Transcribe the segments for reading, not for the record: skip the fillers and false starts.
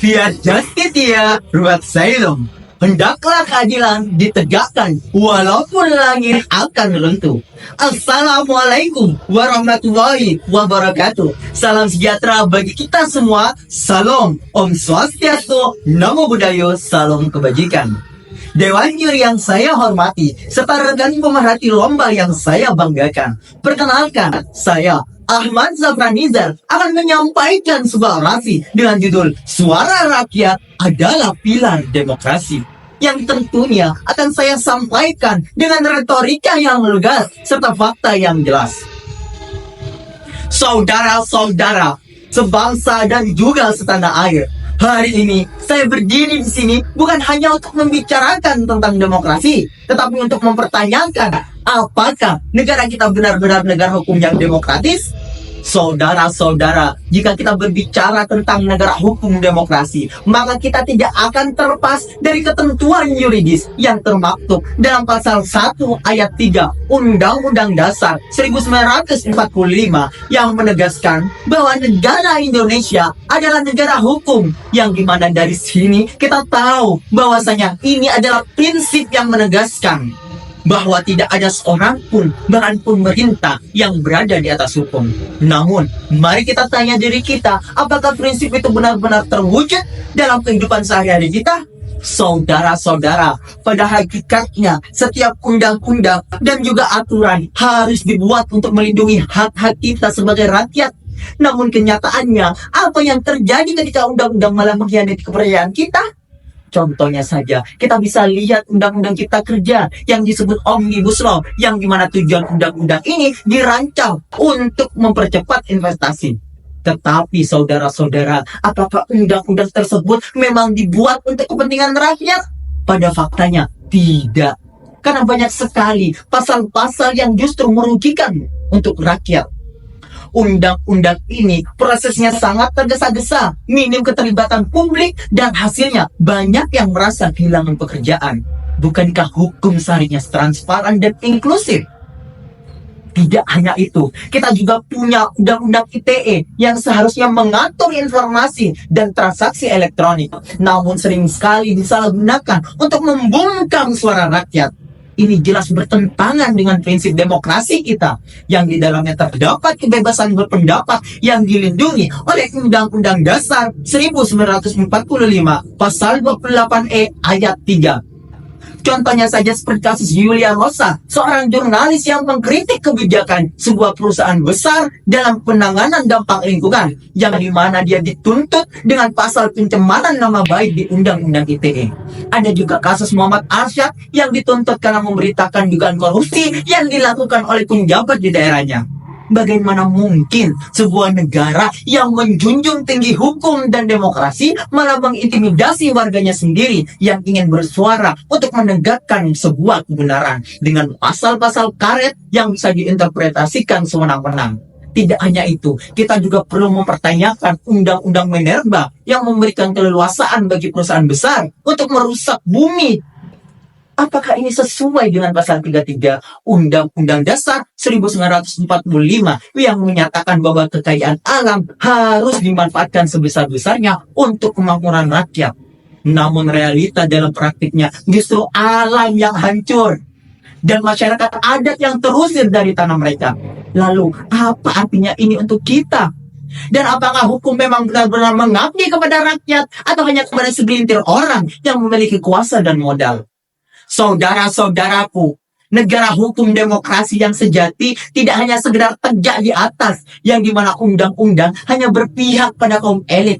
Fiat Justitia Ruat Sailum. Hendaklah keadilan ditegakkan walaupun langit akan runtuh. Assalamualaikum warahmatullahi wabarakatuh. Salam sejahtera bagi kita semua. Salam, Om Swastiastu, Namo Buddhaya, salam kebajikan. Dewan juri yang saya hormati, serta rekan pemerhati lomba yang saya banggakan. Perkenalkan, saya Ahmad Zafranizar akan menyampaikan sebuah orasi dengan judul Suara Rakyat Adalah Pilar Demokrasi, yang tentunya akan saya sampaikan dengan retorika yang lugas serta fakta yang jelas. Saudara-saudara, sebangsa dan juga setanah air, hari ini saya berdiri di sini bukan hanya untuk membicarakan tentang demokrasi, tetapi untuk mempertanyakan apakah negara kita benar-benar negara hukum yang demokratis? Saudara-saudara, jika kita berbicara tentang negara hukum demokrasi, maka kita tidak akan terlepas dari ketentuan yuridis yang termaktub dalam pasal 1 ayat 3 Undang-Undang Dasar 1945 yang menegaskan bahwa negara Indonesia adalah negara hukum, yang dimana dari sini kita tahu bahwasanya ini adalah prinsip yang menegaskan bahwa tidak ada seorang pun, bahkan pemerintah, yang berada di atas hukum. Namun, mari kita tanya diri kita, apakah prinsip itu benar-benar terwujud dalam kehidupan sehari-hari kita? Saudara-saudara, pada hakikatnya setiap undang-undang dan juga aturan harus dibuat untuk melindungi hak-hak kita sebagai rakyat. Namun kenyataannya, apa yang terjadi ketika undang-undang malah mengkhianati kepercayaan kita? Contohnya saja, kita bisa lihat undang-undang cipta kerja yang disebut Omnibus Law, yang dimana tujuan undang-undang ini dirancang untuk mempercepat investasi. Tetapi saudara-saudara, apakah undang-undang tersebut memang dibuat untuk kepentingan rakyat? Pada faktanya, tidak. Karena banyak sekali pasal-pasal yang justru merugikan untuk rakyat. Undang-undang ini prosesnya sangat tergesa-gesa, minim keterlibatan publik, dan hasilnya banyak yang merasa kehilangan pekerjaan. Bukankah hukum seharusnya transparan dan inklusif? Tidak hanya itu, kita juga punya Undang-Undang ITE yang seharusnya mengatur informasi dan transaksi elektronik, namun sering sekali disalahgunakan untuk membungkam suara rakyat. Ini jelas bertentangan dengan prinsip demokrasi kita, yang di dalamnya terdapat kebebasan berpendapat yang dilindungi oleh Undang-Undang Dasar 1945 pasal 28E ayat 3. Contohnya saja seperti kasus Yulia Rosa, seorang jurnalis yang mengkritik kebijakan sebuah perusahaan besar dalam penanganan dampak lingkungan, yang dimana dia dituntut dengan pasal pencemaran nama baik di Undang-Undang ITE. Ada juga kasus Muhammad Arsyad yang dituntut karena memberitakan dugaan korupsi yang dilakukan oleh penjabat di daerahnya. Bagaimana mungkin sebuah negara yang menjunjung tinggi hukum dan demokrasi malah mengintimidasi warganya sendiri yang ingin bersuara untuk menegakkan sebuah kebenaran dengan pasal-pasal karet yang bisa diinterpretasikan sewenang-wenang? Tidak hanya itu, kita juga perlu mempertanyakan Undang-Undang Minerba yang memberikan keleluasaan bagi perusahaan besar untuk merusak bumi. Apakah ini sesuai dengan pasal 33 Undang-Undang Dasar 1945 yang menyatakan bahwa kekayaan alam harus dimanfaatkan sebesar-besarnya untuk kemakmuran rakyat? Namun realita dalam praktiknya justru alam yang hancur dan masyarakat adat yang terusir dari tanah mereka. Lalu apa artinya ini untuk kita? Dan apakah hukum memang benar-benar mengabdi kepada rakyat atau hanya kepada segelintir orang yang memiliki kuasa dan modal? Saudara-saudaraku, negara hukum demokrasi yang sejati tidak hanya sekedar tegak di atas, yang dimana undang-undang hanya berpihak pada kaum elit,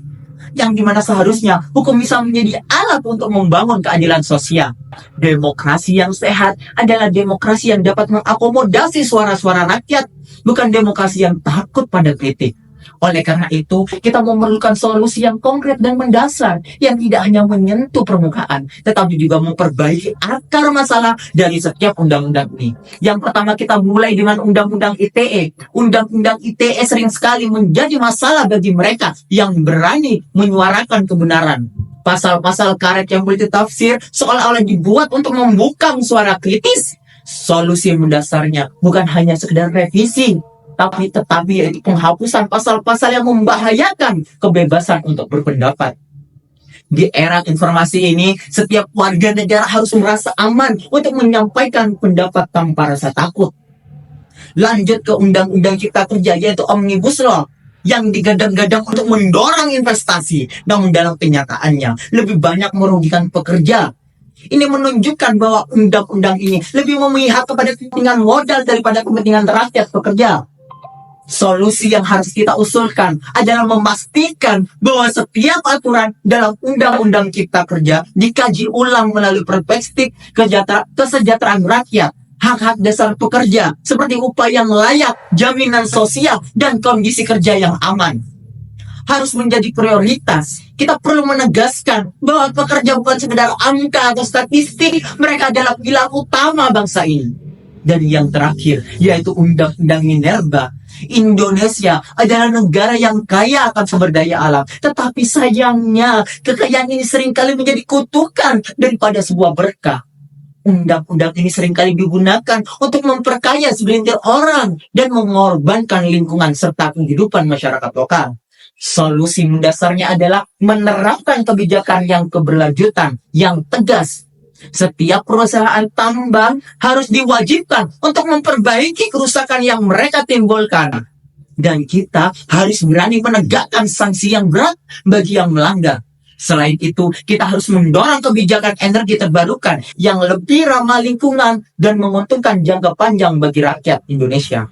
yang dimana seharusnya hukum bisa menjadi alat untuk membangun keadilan sosial. Demokrasi yang sehat adalah demokrasi yang dapat mengakomodasi suara-suara rakyat, bukan demokrasi yang takut pada kritik. Oleh karena itu, kita memerlukan solusi yang konkret dan mendasar, yang tidak hanya menyentuh permukaan, tetapi juga memperbaiki akar masalah dari setiap undang-undang ini. Yang pertama, kita mulai dengan Undang-Undang ITE. Undang-Undang ITE sering sekali menjadi masalah bagi mereka yang berani menyuarakan kebenaran. Pasal-pasal karet yang boleh ditafsir seolah-olah dibuat untuk membungkam suara kritis. Solusi mendasarnya bukan hanya sekedar revisi, tetapi yaitu penghapusan pasal-pasal yang membahayakan kebebasan untuk berpendapat. Di era informasi ini, setiap warga negara harus merasa aman untuk menyampaikan pendapat tanpa rasa takut. Lanjut ke Undang-Undang Cipta Kerja, yaitu Omnibus Law, yang digadang-gadang untuk mendorong investasi, namun dalam kenyataannya lebih banyak merugikan pekerja. Ini menunjukkan bahwa undang-undang ini lebih memihak kepada kepentingan modal daripada kepentingan rakyat pekerja. Solusi yang harus kita usulkan adalah memastikan bahwa setiap aturan dalam Undang-Undang Cipta Kerja dikaji ulang melalui perspektif kesejahteraan rakyat, hak-hak dasar pekerja seperti upah yang layak, jaminan sosial, dan kondisi kerja yang aman. Harus menjadi prioritas. Kita perlu menegaskan bahwa pekerja bukan sekedar angka atau statistik, mereka adalah pilar utama bangsa ini. Dan yang terakhir, yaitu Undang-Undang Minerba. Indonesia adalah negara yang kaya akan sumber daya alam, tetapi sayangnya kekayaan ini seringkali menjadi kutukan daripada sebuah berkah. Undang-undang ini seringkali digunakan untuk memperkaya segelintir orang dan mengorbankan lingkungan serta kehidupan masyarakat lokal. Solusi mendasarnya adalah menerapkan kebijakan yang keberlanjutan, yang tegas. Setiap perusahaan tambang harus diwajibkan untuk memperbaiki kerusakan yang mereka timbulkan. Dan kita harus berani menegakkan sanksi yang berat bagi yang melanggar. Selain itu, kita harus mendorong kebijakan energi terbarukan yang lebih ramah lingkungan dan menguntungkan jangka panjang bagi rakyat Indonesia.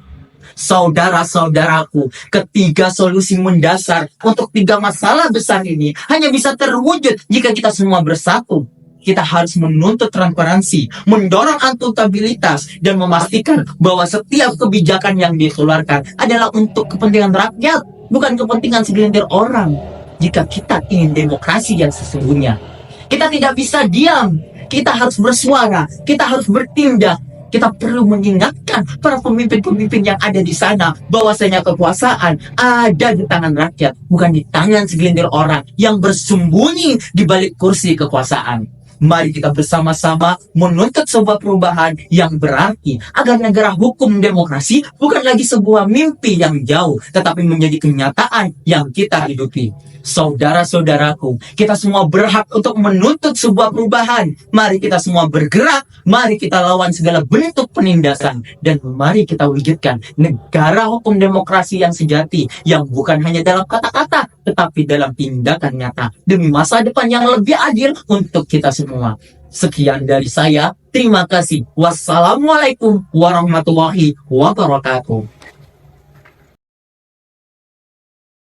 Saudara-saudaraku, ketiga solusi mendasar untuk tiga masalah besar ini hanya bisa terwujud jika kita semua bersatu. Kita harus menuntut transparansi, mendorong akuntabilitas, dan memastikan bahwa setiap kebijakan yang dikeluarkan adalah untuk kepentingan rakyat, bukan kepentingan segelintir orang. Jika kita ingin demokrasi yang sesungguhnya, kita tidak bisa diam. Kita harus bersuara, kita harus bertindak. Kita perlu mengingatkan para pemimpin-pemimpin yang ada di sana bahwasanya kekuasaan ada di tangan rakyat, bukan di tangan segelintir orang yang bersembunyi di balik kursi kekuasaan. Mari kita bersama-sama menuntut sebuah perubahan yang berarti agar negara hukum demokrasi bukan lagi sebuah mimpi yang jauh, tetapi menjadi kenyataan yang kita hidupi. Saudara-saudaraku, kita semua berhak untuk menuntut sebuah perubahan. Mari kita semua bergerak, mari kita lawan segala bentuk penindasan, dan mari kita wujudkan negara hukum demokrasi yang sejati, yang bukan hanya dalam kata-kata, tetapi dalam tindakan nyata, demi masa depan yang lebih adil untuk kita semua. Sekian dari saya, terima kasih. Wassalamualaikum warahmatullahi wabarakatuh.